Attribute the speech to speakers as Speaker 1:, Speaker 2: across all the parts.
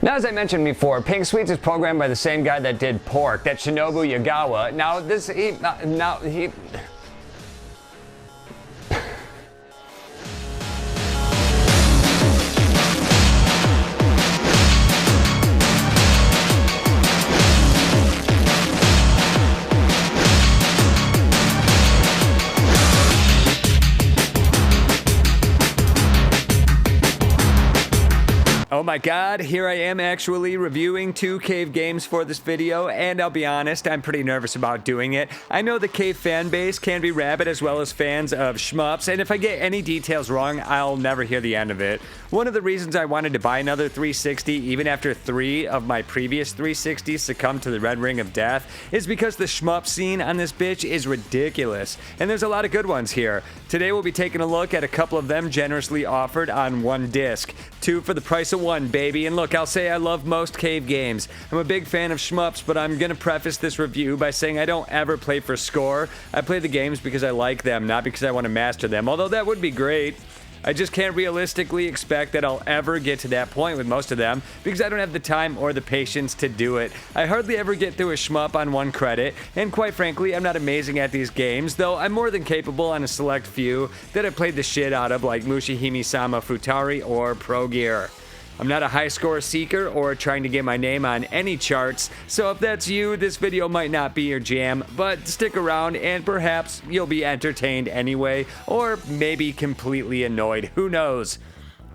Speaker 1: Now, as I mentioned before, Pink Sweets is programmed by the same guy that did Pork, that Shinobu Yagawa. Now, he... Oh my god, here I am actually reviewing 2 Cave games for this video, and I'll be honest, I'm pretty nervous about doing it. I know the Cave fan base can be rabid as well as fans of shmups, and if I get any details wrong, I'll never hear the end of it. One of the reasons I wanted to buy another 360, even after 3 of my previous 360s succumbed to the red ring of death, is because the shmup scene on this bitch is ridiculous, and there's a lot of good ones here. Today we'll be taking a look at a couple of them generously offered on one disc. 2 for the price of 1, baby. And look, I'll say I love most Cave games. I'm a big fan of shmups, but I'm gonna preface this review by saying I don't ever play for score. I play the games because I like them, not because I want to master them, although that would be great. I just can't realistically expect that I'll ever get to that point with most of them because I don't have the time or the patience to do it. I hardly ever get through a shmup on 1 credit, and quite frankly, I'm not amazing at these games, though I'm more than capable on a select few that I've played the shit out of, like Muchi Hime-sama Futari or Pro Gear. I'm not a high score seeker or trying to get my name on any charts, so if that's you, this video might not be your jam, but stick around and perhaps you'll be entertained anyway, or maybe completely annoyed, who knows.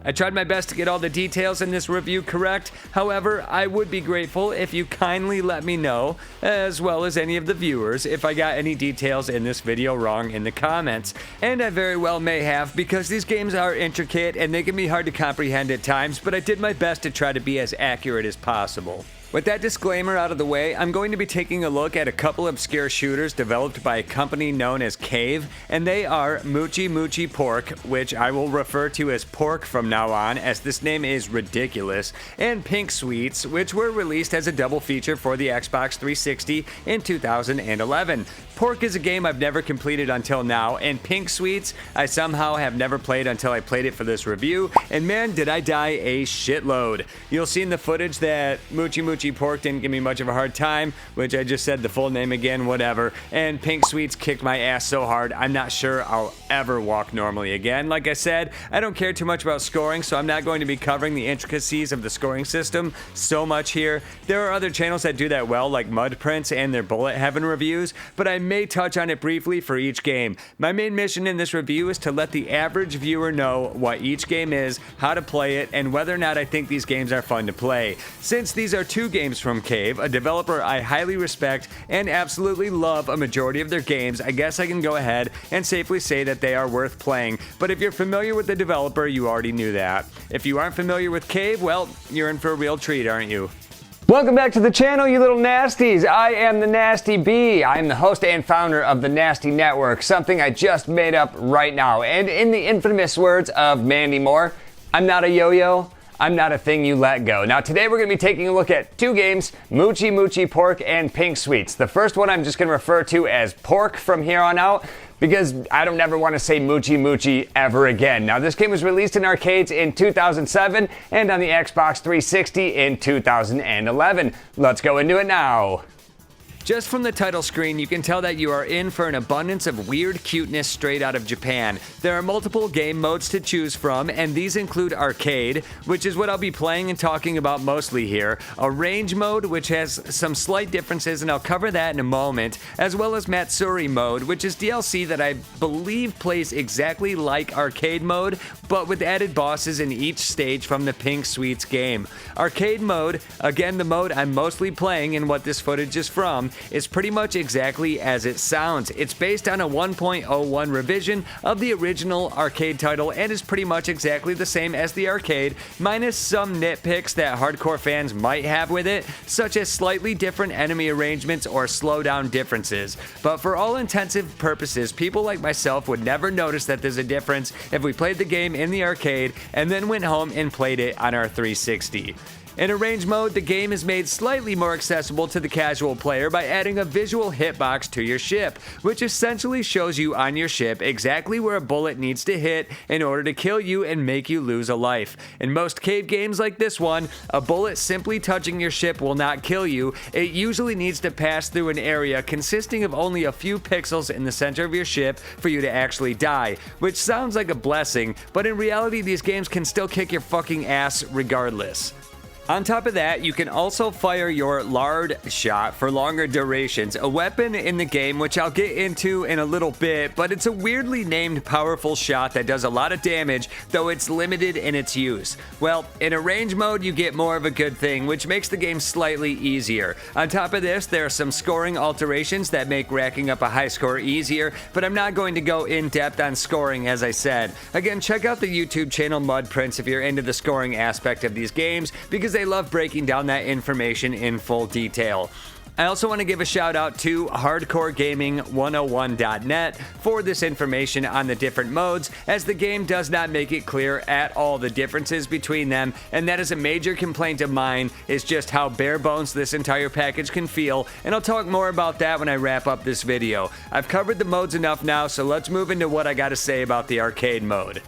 Speaker 1: I tried my best to get all the details in this review correct, however, I would be grateful if you kindly let me know, as well as any of the viewers, if I got any details in this video wrong in the comments. And I very well may have, because these games are intricate and they can be hard to comprehend at times, but I did my best to try to be as accurate as possible. With that disclaimer out of the way, I'm going to be taking a look at a couple obscure shooters developed by a company known as Cave, and they are Muchi Pork, which I will refer to as Pork from now on, as this name is ridiculous, and Pink Sweets, which were released as a double feature for the Xbox 360 in 2011. Pork is a game I've never completed until now, and Pink Sweets I somehow have never played until I played it for this review, and man did I die a shitload. You'll see in the footage that Muchi Pork didn't give me much of a hard time, which I just said the full name again, whatever, and Pink Sweets kicked my ass so hard I'm not sure I'll ever walk normally again. Like I said, I don't care too much about scoring, so I'm not going to be covering the intricacies of the scoring system so much here. There are other channels that do that well, like Mud Prince and their Bullet Heaven reviews, but I may touch on it briefly for each game. My main mission in this review is to let the average viewer know what each game is, how to play it, and whether or not I think these games are fun to play. Since these are 2 games from Cave, a developer I highly respect and absolutely love a majority of their games, I guess I can go ahead and safely say that they are worth playing. But if you're familiar with the developer, you already knew that. If you aren't familiar with Cave, well, you're in for a real treat, aren't you? Welcome back to the channel, you little nasties. I am the Nasty Bee. I am the host and founder of the Nasty Network, something I just made up right now. And in the infamous words of Mandy Moore, I'm not a yo-yo. I'm not a thing you let go. Now today we're going to be taking a look at 2 games, Muchi Pork and Pink Sweets. The first one I'm just going to refer to as Pork from here on out, because I don't ever want to say Muchi ever again. Now this game was released in arcades in 2007 and on the Xbox 360 in 2011. Let's go into it now. Just from the title screen, you can tell that you are in for an abundance of weird cuteness straight out of Japan. There are multiple game modes to choose from, and these include Arcade, which is what I'll be playing and talking about mostly here, a Range mode, which has some slight differences, and I'll cover that in a moment, as well as Matsuri mode, which is DLC that I believe plays exactly like Arcade mode, but with added bosses in each stage from the Pink Sweets game. Arcade mode, again the mode I'm mostly playing and what this footage is from, is pretty much exactly as it sounds. It's based on a 1.01 revision of the original arcade title and is pretty much exactly the same as the arcade, minus some nitpicks that hardcore fans might have with it, such as slightly different enemy arrangements or slowdown differences. But for all intensive purposes, people like myself would never notice that there's a difference if we played the game in the arcade and then went home and played it on our 360. In Arrange mode, the game is made slightly more accessible to the casual player by adding a visual hitbox to your ship, which essentially shows you on your ship exactly where a bullet needs to hit in order to kill you and make you lose a life. In most cave games like this one, a bullet simply touching your ship will not kill you. It usually needs to pass through an area consisting of only a few pixels in the center of your ship for you to actually die, which sounds like a blessing, but in reality these games can still kick your fucking ass regardless. On top of that, you can also fire your lard shot for longer durations, a weapon in the game which I'll get into in a little bit, but it's a weirdly named powerful shot that does a lot of damage, though it's limited in its use. Well, in Arrange mode, you get more of a good thing, which makes the game slightly easier. On top of this, there are some scoring alterations that make racking up a high score easier, but I'm not going to go in depth on scoring as I said. Again, check out the YouTube channel Mud Prince if you're into the scoring aspect of these games, because they love breaking down that information in full detail. I also want to give a shout out to hardcoregaming101.net for this information on the different modes, as the game does not make it clear at all the differences between them, and that is a major complaint of mine, is just how bare bones this entire package can feel, and I'll talk more about that when I wrap up this video. I've covered the modes enough now, so let's move into what I gotta say about the arcade mode.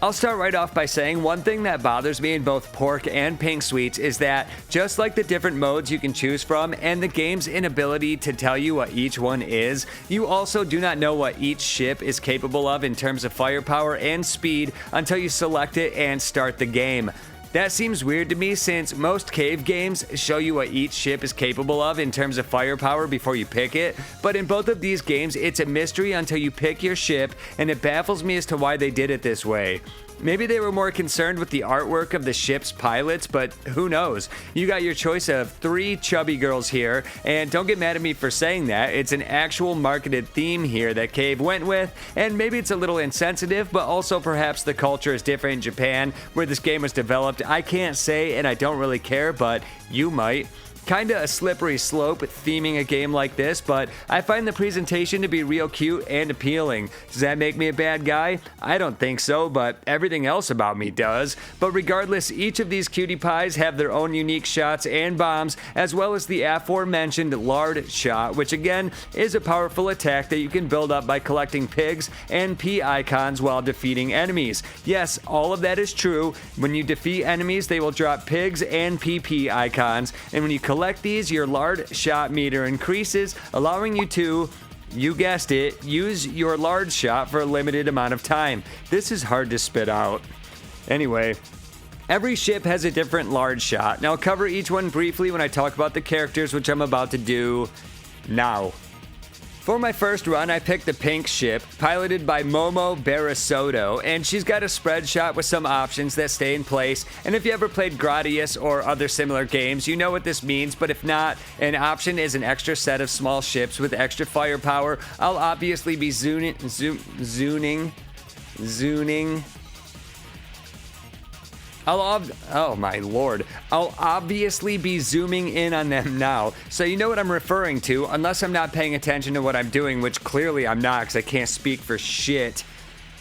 Speaker 1: I'll start right off by saying one thing that bothers me in both Pork and Pink Sweets is that, just like the different modes you can choose from and the game's inability to tell you what each one is, you also do not know what each ship is capable of in terms of firepower and speed until you select it and start the game. That seems weird to me since most cave games show you what each ship is capable of in terms of firepower before you pick it, but in both of these games it's a mystery until you pick your ship, and it baffles me as to why they did it this way. Maybe they were more concerned with the artwork of the ship's pilots, but who knows? You got your choice of 3 chubby girls here, and don't get mad at me for saying that. It's an actual marketed theme here that Cave went with, and maybe it's a little insensitive, but also perhaps the culture is different in Japan, where this game was developed. I can't say, and I don't really care, but you might. Kinda a slippery slope theming a game like this, but I find the presentation to be real cute and appealing. Does that make me a bad guy? I don't think so, but everything else about me does. But regardless, each of these cutie pies have their own unique shots and bombs, as well as the aforementioned lard shot, which again is a powerful attack that you can build up by collecting pigs and pea icons while defeating enemies. Yes, all of that is true. When you defeat enemies, they will drop pigs and PP icons, and when you collect these, your lard shot meter increases, allowing you to, you guessed it, use your lard shot for a limited amount of time. This is hard to spit out. Anyway, every ship has a different lard shot, and I'll cover each one briefly when I talk about the characters, which I'm about to do now. For my first run, I picked the pink ship, piloted by Momo Barasoto, and she's got a spread shot with some options that stay in place, and if you ever played Gradius or other similar games, you know what this means, but if not, an option is an extra set of small ships with extra firepower. I'll obviously be zooning. Oh my lord. I'll obviously be zooming in on them now, so you know what I'm referring to, unless I'm not paying attention to what I'm doing, which clearly I'm not because I can't speak for shit.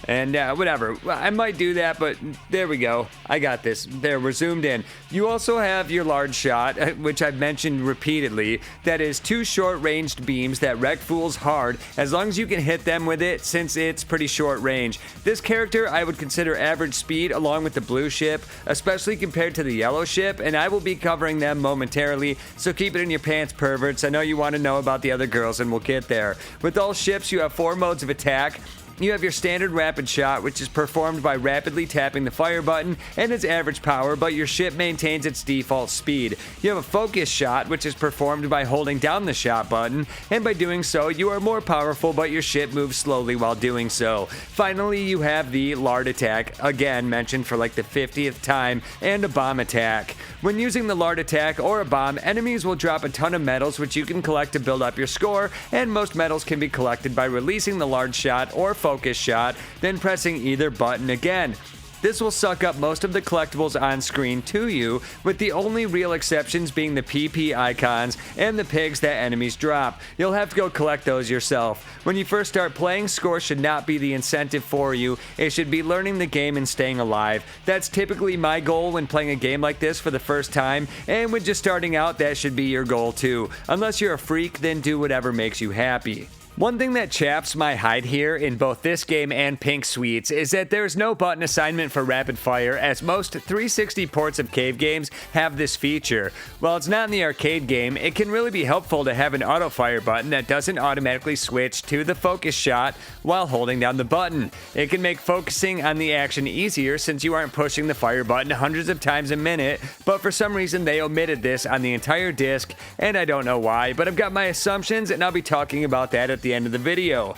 Speaker 1: And whatever, I might do that, but there we go. I got this. There, we're zoomed in. You also have your large shot, which I've mentioned repeatedly, that is 2 short-ranged beams that wreck fools hard, as long as you can hit them with it, since it's pretty short range. This character I would consider average speed along with the blue ship, especially compared to the yellow ship, and I will be covering them momentarily, so keep it in your pants, perverts. I know you want to know about the other girls, and we'll get there. With all ships, you have 4 modes of attack. You have your standard rapid shot, which is performed by rapidly tapping the fire button and its average power, but your ship maintains its default speed. You have a focus shot, which is performed by holding down the shot button, and by doing so, you are more powerful, but your ship moves slowly while doing so. Finally, you have the lard attack, again mentioned for like the 50th time, and a bomb attack. When using the lard attack or a bomb, enemies will drop a ton of medals, which you can collect to build up your score, and most medals can be collected by releasing the lard shot or focus shot, then pressing either button again. This will suck up most of the collectibles on screen to you, with the only real exceptions being the PP icons and the pigs that enemies drop. You'll have to go collect those yourself. When you first start playing, score should not be the incentive for you. It should be learning the game and staying alive. That's typically my goal when playing a game like this for the first time, and when just starting out, that should be your goal too. Unless you're a freak, then do whatever makes you happy. One thing that chaps my hide here in both this game and Pink Sweets is that there's no button assignment for rapid fire, as most 360 ports of cave games have this feature. While it's not in the arcade game, it can really be helpful to have an auto fire button that doesn't automatically switch to the focus shot while holding down the button. It can make focusing on the action easier since you aren't pushing the fire button hundreds of times a minute, but for some reason they omitted this on the entire disc, and I don't know why, but I've got my assumptions and I'll be talking about that at the end of the video.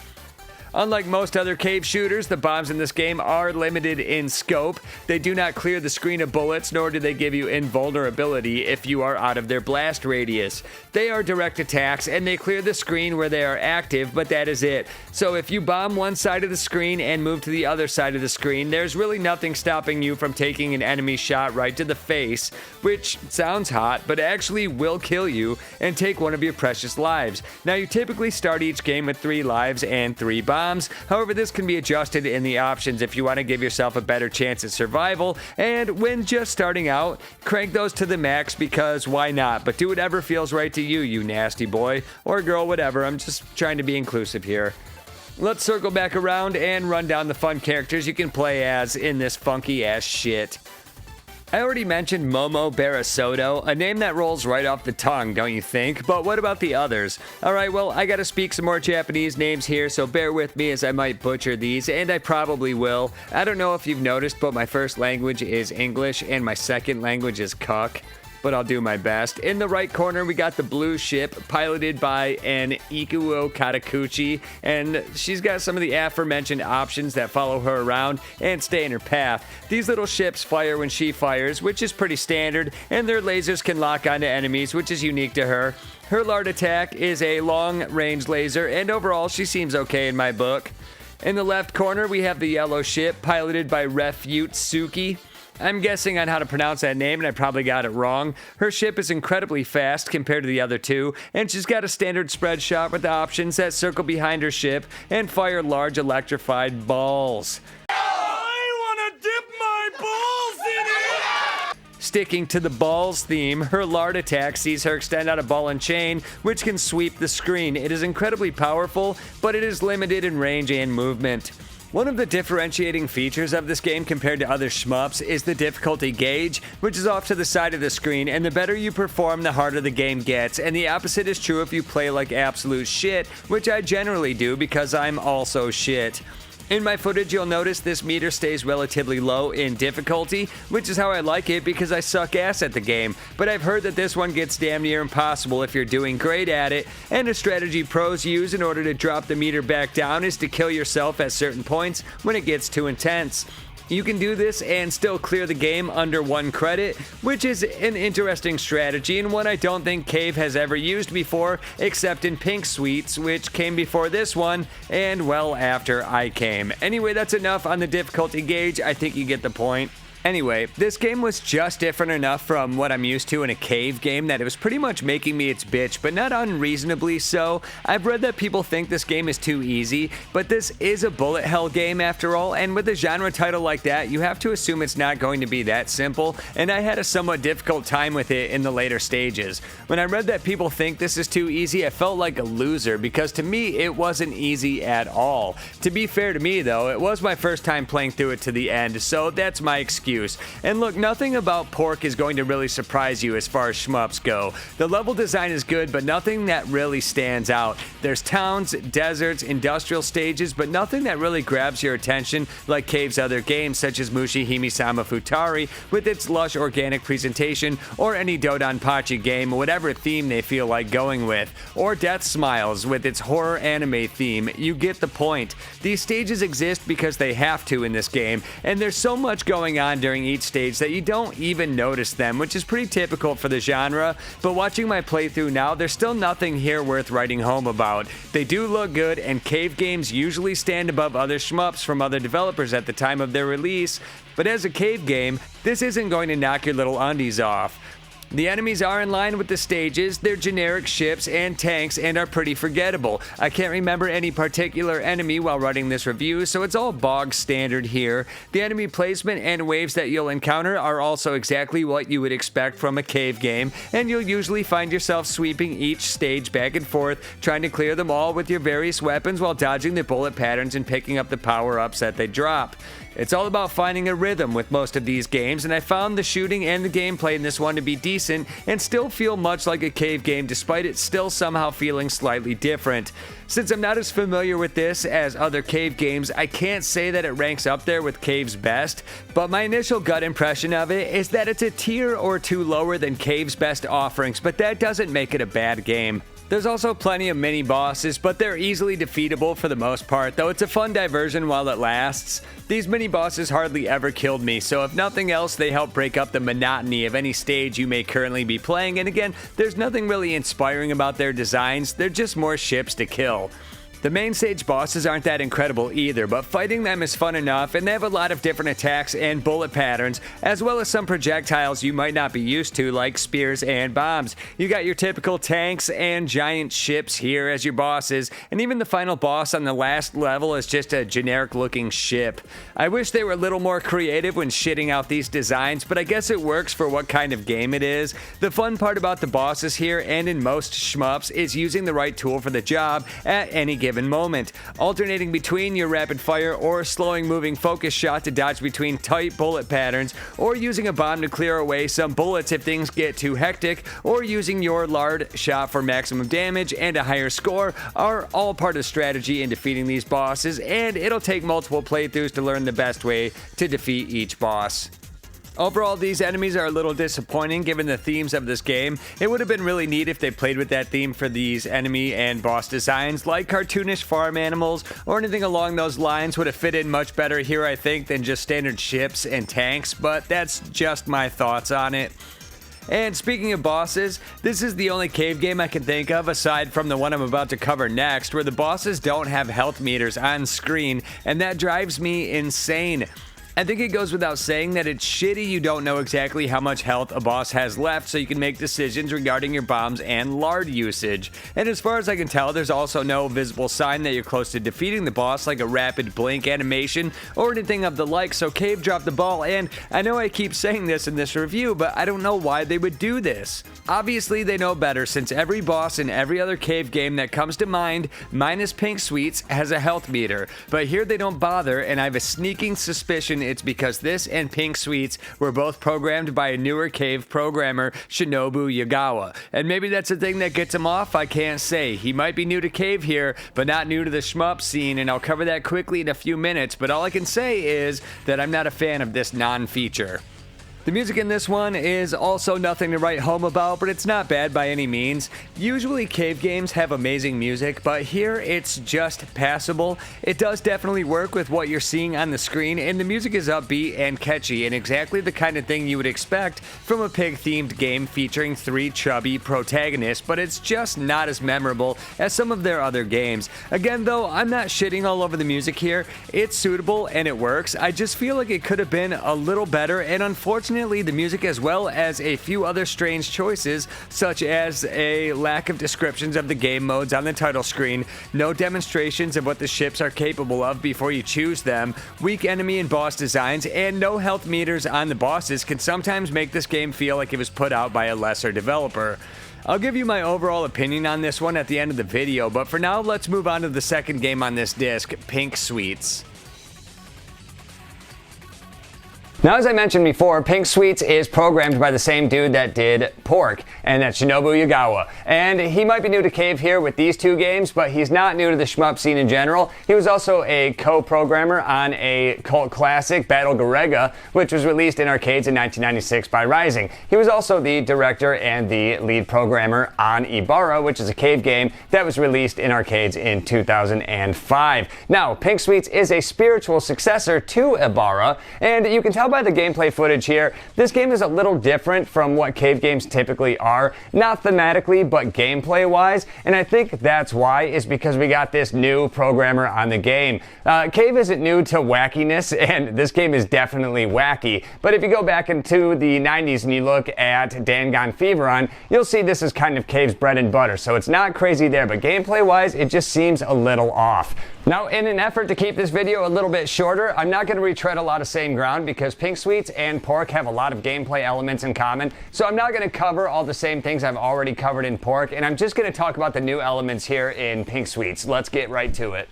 Speaker 1: Unlike most other cave shooters, the bombs in this game are limited in scope. They do not clear the screen of bullets, nor do they give you invulnerability if you are out of their blast radius. They are direct attacks, and they clear the screen where they are active, but that is it. So if you bomb one side of the screen and move to the other side of the screen, there's really nothing stopping you from taking an enemy shot right to the face, which sounds hot, but actually will kill you and take one of your precious lives. Now, you typically start each game with 3 lives and 3 bombs. However, this can be adjusted in the options if you want to give yourself a better chance at survival, and when just starting out, crank those to the max because why not? But do whatever feels right to you, you nasty boy or girl, whatever. I'm just trying to be inclusive here. Let's circle back around and run down the fun characters you can play as in this funky ass shit. I already mentioned Momo Barasoto, a name that rolls right off the tongue, don't you think? But what about the others? Alright, well, I gotta speak some more Japanese names here, so bear with me as I might butcher these, and I probably will. I don't know if you've noticed, but my first language is English, and my second language is cuck, but I'll do my best. In the right corner, we got the blue ship, piloted by an Ikuo Katakuchi, and she's got some of the aforementioned options that follow her around and stay in her path. These little ships fire when she fires, which is pretty standard, and their lasers can lock onto enemies, which is unique to her. Her Lard attack is a long-range laser, and overall, she seems okay in my book. In the left corner, we have the yellow ship, piloted by Refute Suki. I'm guessing on how to pronounce that name, and I probably got it wrong. Her ship is incredibly fast compared to the other two, and she's got a standard spread shot with the options that circle behind her ship and fire large electrified balls. I want to dip my balls in it! Sticking to the balls theme, her Lard attack sees her extend out a ball and chain, which can sweep the screen. It is incredibly powerful, but it is limited in range and movement. One of the differentiating features of this game compared to other shmups is the difficulty gauge, which is off to the side of the screen, and the better you perform, the harder the game gets, and the opposite is true if you play like absolute shit, which I generally do because I'm also shit. In my footage, you'll notice this meter stays relatively low in difficulty, which is how I like it because I suck ass at the game, but I've heard that this one gets damn near impossible if you're doing great at it, and a strategy pros use in order to drop the meter back down is to kill yourself at certain points when it gets too intense. You can do this and still clear the game under 1 credit, which is an interesting strategy and one I don't think Cave has ever used before, except in Pink Sweets, which came before this one, and well after I came. Anyway, that's enough on the difficulty gauge. I think you get the point. Anyway, this game was just different enough from what I'm used to in a cave game that it was pretty much making me its bitch, but not unreasonably so. I've read that people think this game is too easy, but this is a bullet hell game after all, and with a genre title like that, you have to assume it's not going to be that simple, and I had a somewhat difficult time with it in the later stages. When I read that people think this is too easy, I felt like a loser, because to me, it wasn't easy at all. To be fair to me though, it was my first time playing through it to the end, so that's my excuse. And look, nothing about Pork is going to really surprise you as far as shmups go. The level design is good, but nothing that really stands out. There's towns, deserts, industrial stages, but nothing that really grabs your attention like Cave's other games such as Muchi Hime-sama Futari with its lush organic presentation, or any Dodonpachi game, whatever theme they feel like going with, or Death Smiles with its horror anime theme. You get the point. These stages exist because they have to in this game, and there's so much going on on during each stage that you don't even notice them, which is pretty typical for the genre, but watching my playthrough now, there's still nothing here worth writing home about. They do look good, and cave games usually stand above other shmups from other developers at the time of their release, but as a cave game, this isn't going to knock your little undies off. The enemies are in line with the stages, they're generic ships and tanks and are pretty forgettable. I can't remember any particular enemy while writing this review, so it's all bog standard here. The enemy placement and waves that you'll encounter are also exactly what you would expect from a cave game, and you'll usually find yourself sweeping each stage back and forth, trying to clear them all with your various weapons while dodging the bullet patterns and picking up the power-ups that they drop. It's all about finding a rhythm with most of these games, and I found the shooting and the gameplay in this one to be decent and still feel much like a cave game despite it still somehow feeling slightly different. Since I'm not as familiar with this as other cave games, I can't say that it ranks up there with Cave's best, but my initial gut impression of it is that it's a tier or two lower than Cave's best offerings, but that doesn't make it a bad game. There's also plenty of mini-bosses, but they're easily defeatable for the most part, though it's a fun diversion while it lasts. These mini-bosses hardly ever killed me, so if nothing else, they help break up the monotony of any stage you may currently be playing, and again, there's nothing really inspiring about their designs, they're just more ships to kill. The main stage bosses aren't that incredible either, but fighting them is fun enough, and they have a lot of different attacks and bullet patterns, as well as some projectiles you might not be used to, like spears and bombs. You got your typical tanks and giant ships here as your bosses, and even the final boss on the last level is just a generic-looking ship. I wish they were a little more creative when shitting out these designs, but I guess it works for what kind of game it is. The fun part about the bosses here, and in most shmups, is using the right tool for the job at any given moment, alternating between your rapid fire or slowing moving focus shot to dodge between tight bullet patterns, or using a bomb to clear away some bullets if things get too hectic, or using your lard shot for maximum damage and a higher score are all part of strategy in defeating these bosses, and it'll take multiple playthroughs to learn the best way to defeat each boss. Overall, these enemies are a little disappointing given the themes of this game. It would have been really neat if they played with that theme for these enemy and boss designs, like cartoonish farm animals or anything along those lines would have fit in much better here, I think, than just standard ships and tanks, but that's just my thoughts on it. And speaking of bosses, this is the only cave game I can think of, aside from the one I'm about to cover next, where the bosses don't have health meters on screen, and that drives me insane. I think it goes without saying that it's shitty you don't know exactly how much health a boss has left so you can make decisions regarding your bombs and lard usage. And as far as I can tell, there's also no visible sign that you're close to defeating the boss, like a rapid blink animation or anything of the like, so Cave dropped the ball, and I know I keep saying this in this review, but I don't know why they would do this. Obviously they know better, since every boss in every other cave game that comes to mind, minus Pink Sweets, has a health meter, but here they don't bother, and I have a sneaking suspicion it's because this and Pink Sweets were both programmed by a newer cave programmer, Shinobu Yagawa. And maybe that's the thing that gets him off, I can't say. He might be new to cave here, but not new to the shmup scene, and I'll cover that quickly in a few minutes, but all I can say is that I'm not a fan of this non-feature. The music in this one is also nothing to write home about, but it's not bad by any means. Usually cave games have amazing music, but here it's just passable. It does definitely work with what you're seeing on the screen, and the music is upbeat and catchy, and exactly the kind of thing you would expect from a pig-themed game featuring 3 chubby protagonists, but it's just not as memorable as some of their other games. Again though, I'm not shitting all over the music here. It's suitable and it works. I just feel like it could have been a little better, and unfortunately the music, as well as a few other strange choices, such as a lack of descriptions of the game modes on the title screen, no demonstrations of what the ships are capable of before you choose them, weak enemy and boss designs, and no health meters on the bosses can sometimes make this game feel like it was put out by a lesser developer. I'll give you my overall opinion on this one at the end of the video, but for now let's move on to the second game on this disc, Pink Sweets. Now, as I mentioned before, Pink Sweets is programmed by the same dude that did Pork, and that's Shinobu Yagawa. And he might be new to Cave here with these 2 games, but he's not new to the shmup scene in general. He was also a co-programmer on a cult classic, Battle Garega, which was released in arcades in 1996 by Rising. He was also the director and the lead programmer on Ibarra, which is a cave game that was released in arcades in 2005. Now, Pink Sweets is a spiritual successor to Ibarra, and you can tell
Speaker 2: by the gameplay footage here, this game is a little different from what cave games typically are, not thematically, but gameplay-wise, and I think that's why, is because we got this new programmer on the game. Cave isn't new to wackiness, and this game is definitely wacky, but if you go back into the 90s and you look at Dangon Feveron, you'll see this is kind of Cave's bread and butter, so it's not crazy there, but gameplay-wise, it just seems a little off. Now, in an effort to keep this video a little bit shorter, I'm not going to retread a lot of same ground because Pink Sweets and Pork have a lot of gameplay elements in common, so I'm not going to cover all the same things I've already covered in Pork, and I'm just going to talk about the new elements here in Pink Sweets. Let's get right to it.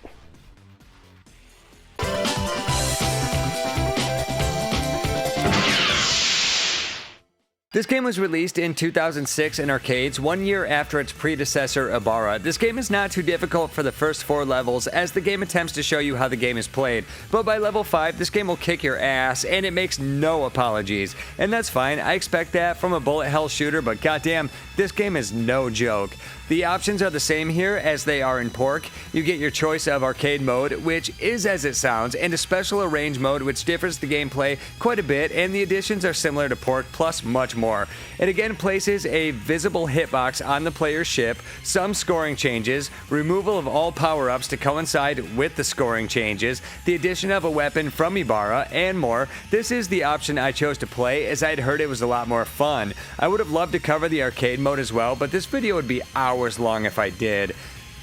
Speaker 1: This game was released in 2006 in arcades, 1 year after its predecessor, Ibarra. This game is not too difficult for the first 4 levels, as the game attempts to show you how the game is played. But by level 5, this game will kick your ass, and it makes no apologies. And that's fine, I expect that from a bullet hell shooter, but goddamn, this game is no joke. The options are the same here as they are in Pork. You get your choice of arcade mode, which is as it sounds, and a special arrange mode, which differs the gameplay quite a bit, and the additions are similar to Pork, plus much more. It again places a visible hitbox on the player's ship, some scoring changes, removal of all power-ups to coincide with the scoring changes, the addition of a weapon from Ibarra, and more. This is the option I chose to play, as I'd heard it was a lot more fun. I would have loved to cover the arcade mode as well, but this video would be hours long if I did.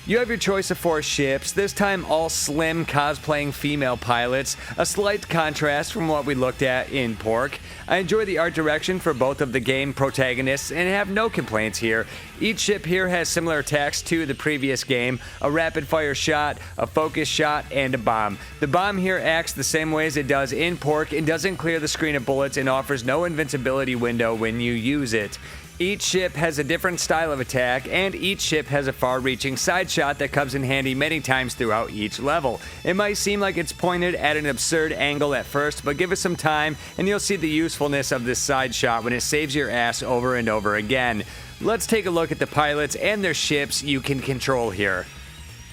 Speaker 1: You have your choice of 4 ships, this time all slim, cosplaying female pilots, a slight contrast from what we looked at in Pork. I enjoy the art direction for both of the game protagonists and have no complaints here. Each ship here has similar attacks to the previous game, a rapid-fire shot, a focus shot, and a bomb. The bomb here acts the same way as it does in Pork and doesn't clear the screen of bullets and offers no invincibility window when you use it. Each ship has a different style of attack, and each ship has a far-reaching side shot that comes in handy many times throughout each level. It might seem like it's pointed at an absurd angle at first, but give it some time and you'll see the usefulness of this side shot when it saves your ass over and over again. Let's take a look at the pilots and their ships you can control here.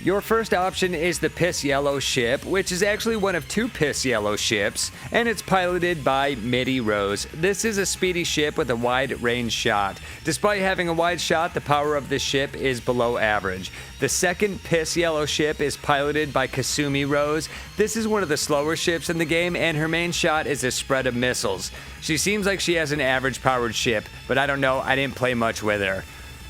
Speaker 1: Your first option is the Piss Yellow ship, which is actually one of 2 Piss Yellow ships, and it's piloted by Mitty Rose. This is a speedy ship with a wide range shot. Despite having a wide shot, the power of this ship is below average. The second Piss Yellow ship is piloted by Kasumi Rose. This is one of the slower ships in the game, and her main shot is a spread of missiles. She seems like she has an average powered ship, but I don't know, I didn't play much with her.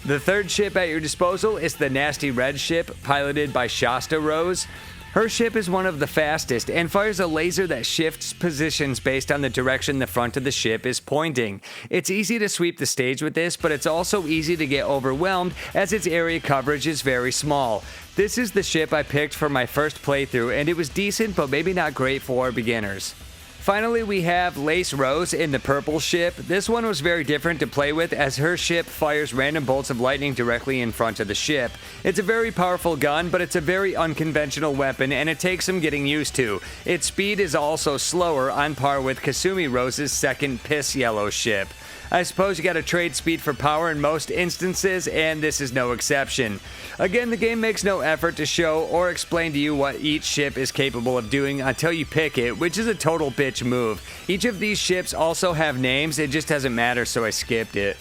Speaker 1: The third ship at your disposal is the Nasty Red ship, piloted by Shasta Rose. Her ship is one of the fastest and fires a laser that shifts positions based on the direction the front of the ship is pointing. It's easy to sweep the stage with this, but it's also easy to get overwhelmed as its area coverage is very small. This is the ship I picked for my first playthrough, and it was decent but maybe not great for beginners. Finally, we have Lace Rose in the purple ship. This one was very different to play with, as her ship fires random bolts of lightning directly in front of the ship. It's a very powerful gun, but it's a very unconventional weapon, and it takes some getting used to. Its speed is also slower, on par with Kasumi Rose's second Piss Yellow ship. I suppose you gotta trade speed for power in most instances, and this is no exception. Again, the game makes no effort to show or explain to you what each ship is capable of doing until you pick it, which is a total bitch move. Each of these ships also have names, it just doesn't matter, so I skipped it.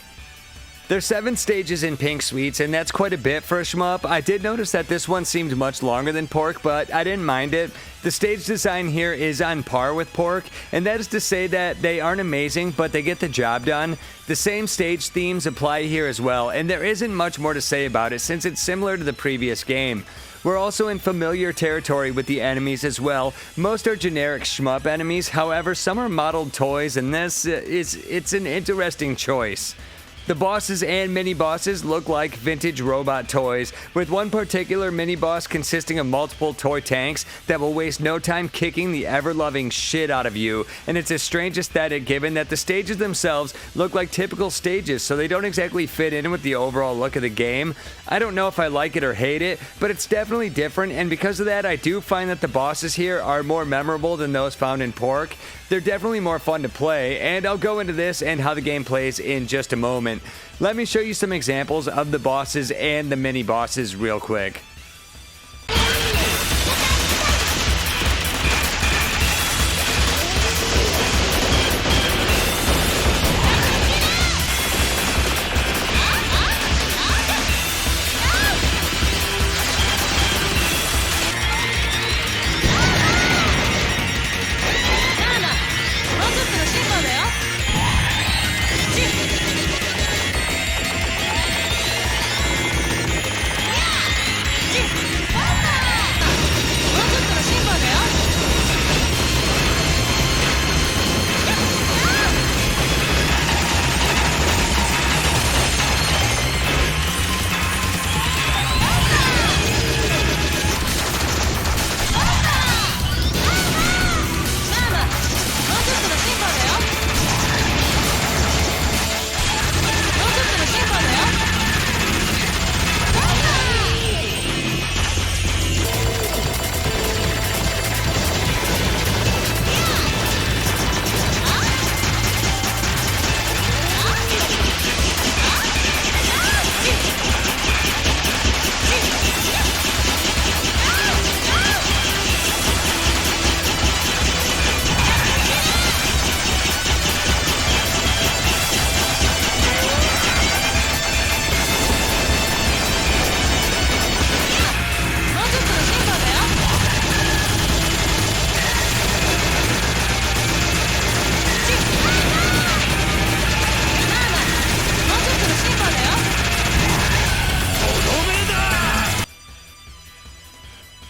Speaker 1: There's 7 stages in Pink Sweets, and that's quite a bit for a shmup. I did notice that this one seemed much longer than Pork, but I didn't mind it. The stage design here is on par with Pork, and that is to say that they aren't amazing, but they get the job done. The same stage themes apply here as well, and there isn't much more to say about it since it's similar to the previous game. We're also in familiar territory with the enemies as well. Most are generic shmup enemies, however some are modeled toys, and this it's an interesting choice. The bosses and mini-bosses look like vintage robot toys, with one particular mini-boss consisting of multiple toy tanks that will waste no time kicking the ever-loving shit out of you, and it's a strange aesthetic given that the stages themselves look like typical stages, so they don't exactly fit in with the overall look of the game. I don't know if I like it or hate it, but it's definitely different, and because of that I do find that the bosses here are more memorable than those found in Pork. They're definitely more fun to play, and I'll go into this and how the game plays in just a moment. Let me show you some examples of the bosses and the mini-bosses real quick.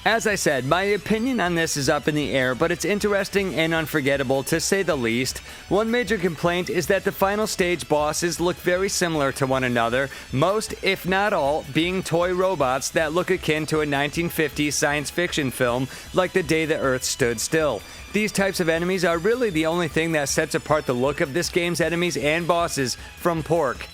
Speaker 1: As I said, my opinion on this is up in the air, but it's interesting and unforgettable to say the least. One major complaint is that the final stage bosses look very similar to one another, most, if not all, being toy robots that look akin to a 1950s science fiction film like The Day the Earth Stood Still. These types of enemies are really the only thing that sets apart the look of this game's enemies and bosses from Pork.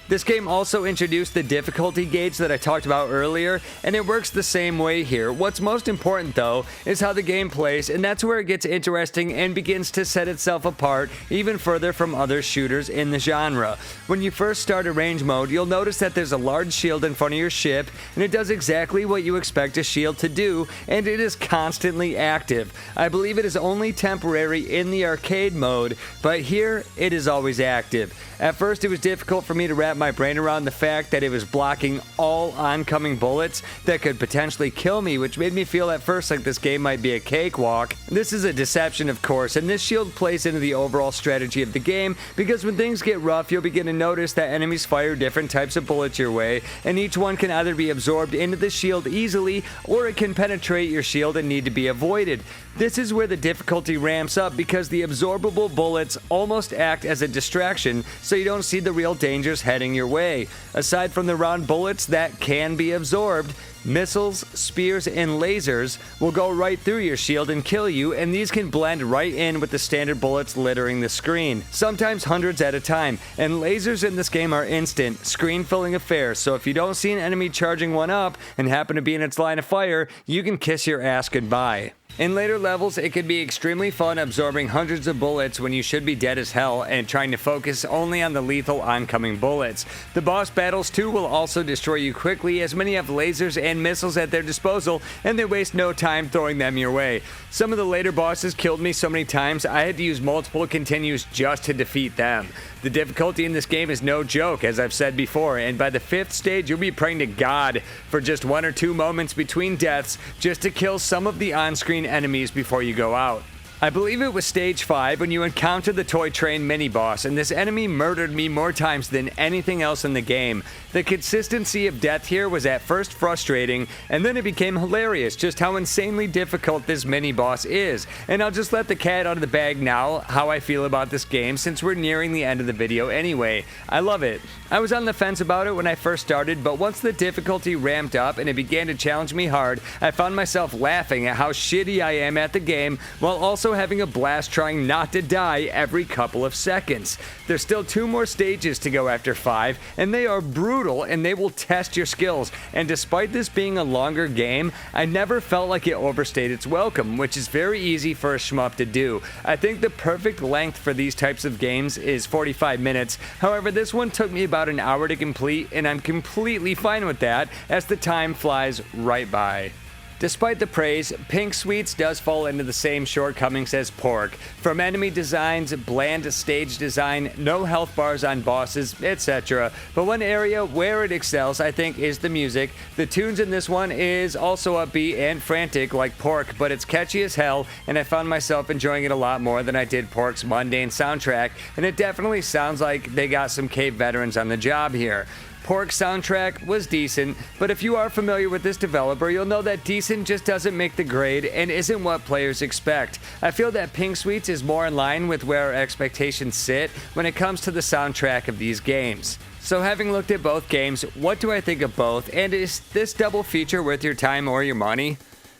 Speaker 1: This game also introduced the difficulty gauge that I talked about earlier, and it works the same way here. What's most important, though, is how the game plays, and that's where it gets interesting and begins to set itself apart even further from other shooters in the genre. When you first start a range mode, you'll notice that there's a large shield in front of your ship, and it does exactly what you expect a shield to do, and it is constantly active. I believe it is only temporary in the arcade mode, but here it is always active. At first, it was difficult for me to wrap my brain around the fact that it was blocking all oncoming bullets that could potentially kill me, which made me feel at first like this game might be a cakewalk. This is a deception, of course, and this shield plays into the overall strategy of the game, because when things get rough, you'll begin to notice that enemies fire different types of bullets your way, and each one can either be absorbed into the shield easily, or it can penetrate your shield and need to be avoided. This is where the difficulty ramps up, because the absorbable bullets almost act as a distraction, so you don't see the real dangers heading your way. Aside from the round bullets that can be absorbed, missiles, spears, and lasers will go right through your shield and kill you, and these can blend right in with the standard bullets littering the screen, sometimes hundreds at a time. And lasers in this game are instant, screen-filling affairs, so if you don't see an enemy charging one up and happen to be in its line of fire, you can kiss your ass goodbye. In later levels, it can be extremely fun absorbing hundreds of bullets when you should be dead as hell and trying to focus only on the lethal oncoming bullets. The boss battles too will also destroy you quickly, as many have lasers and missiles at their disposal, and they waste no time throwing them your way. Some of the later bosses killed me so many times I had to use multiple continues just to defeat them. The difficulty in this game is no joke, as I've said before, and by the 5th stage you'll be praying to God for just 1 or 2 moments between deaths just to kill some of the on-screen enemies before you go out. I believe it was stage 5 when you encountered the toy train mini-boss, and this enemy murdered me more times than anything else in the game. The consistency of death here was at first frustrating, and then it became hilarious just how insanely difficult this mini-boss is. And I'll just let the cat out of the bag now how I feel about this game, since we're nearing the end of the video anyway. I love it. I was on the fence about it when I first started, but once the difficulty ramped up and it began to challenge me hard, I found myself laughing at how shitty I am at the game, while also having a blast trying not to die every couple of seconds. There's still 2 more stages to go after 5, and they are brutal and they will test your skills. And despite this being a longer game, I never felt like it overstayed its welcome, which is very easy for a shmup to do. I think the perfect length for these types of games is 45 minutes. However, this one took me about an hour to complete, and I'm completely fine with that, as the time flies right by. Despite the praise, Pink Sweets does fall into the same shortcomings as Pork. From enemy designs, bland stage design, no health bars on bosses, etc. But one area where it excels, I think, is the music. The tunes in this one is also upbeat and frantic like Pork, but it's catchy as hell, and I found myself enjoying it a lot more than I did Pork's mundane soundtrack, and it definitely sounds like they got some cave veterans on the job here. Pork's soundtrack was decent, but if you are familiar with this developer, you'll know that decent just doesn't make the grade and isn't what players expect. I feel that Pink Sweets is more in line with where our expectations sit when it comes to the soundtrack of these games. So having looked at both games, what do I think of both, and is this double feature worth your time or your money?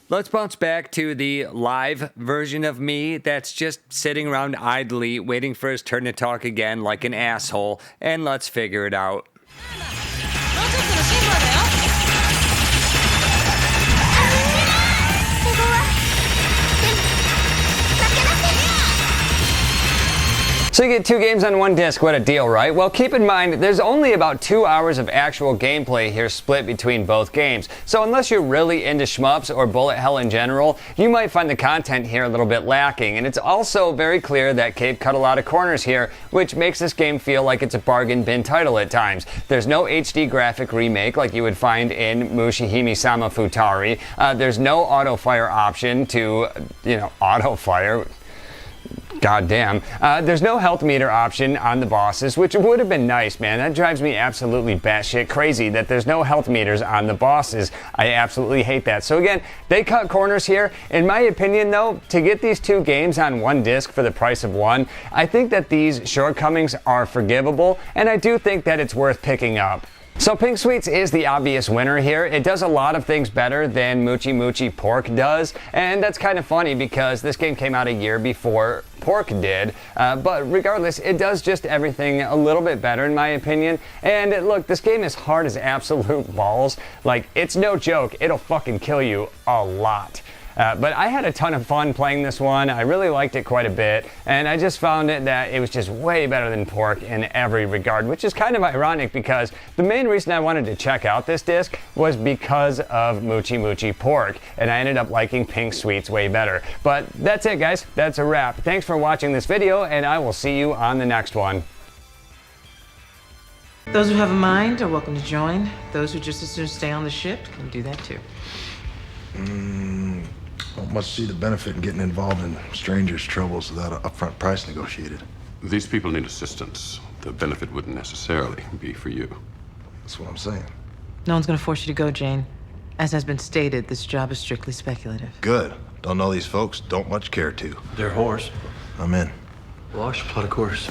Speaker 1: Let's bounce back to the live version of me that's just sitting around idly waiting for his turn to talk again like an asshole, and let's figure it out.
Speaker 3: もうちょっとの辛抱だよ。ここはでも負けません。
Speaker 2: So you get 2 games on 1 disc, what a deal, right? Well, keep in mind, there's only about 2 hours of actual gameplay here split between both games. So unless you're really into shmups or bullet hell in general, you might find the content here a little bit lacking. And it's also very clear that Cave cut a lot of corners here, which makes this game feel like it's a bargain bin title at times. There's no HD graphic remake like you would find in Muchi Hime-sama Futari. There's no auto-fire option to, auto-fire. Goddamn. There's no health meter option on the bosses, which would have been nice, man. That drives me absolutely batshit crazy that there's no health meters on the bosses. I absolutely hate that. So again, they cut corners here. In my opinion, though, to get these two games on one disc for the price of one, I think that these shortcomings are forgivable, and I do think that it's worth picking up. So Pink Sweets is the obvious winner here. It does a lot of things better than Muchi Pork does, and that's kind of funny because this game came out a year before Pork did, but regardless, it does just everything a little bit better in my opinion. And look, this game is hard as absolute balls. Like, it's no joke, it'll fucking kill you a lot. But I had a ton of fun playing this one. I really liked it quite a bit, and I just found it that it was just way better than Pork in every regard, which is kind of ironic because the main reason I wanted to check out this disc was because of Muchi Pork, and I ended up liking Pink Sweets way better. But that's it, guys. That's a wrap. Thanks for watching this video, and I will see you on the next one.
Speaker 4: Those who have a mind are welcome to join. Those who just as soon stay on the ship can do that too.
Speaker 5: Don't much see the benefit in getting involved in strangers' troubles without an upfront price negotiated.
Speaker 6: These people need assistance. The benefit wouldn't necessarily be for you.
Speaker 5: That's what I'm saying.
Speaker 4: No one's gonna force you to go, Jane. As has been stated, this job is strictly speculative.
Speaker 5: Good. Don't know these folks, don't much care to.
Speaker 7: Their horse.
Speaker 5: I'm in.
Speaker 7: Wash, plot a course.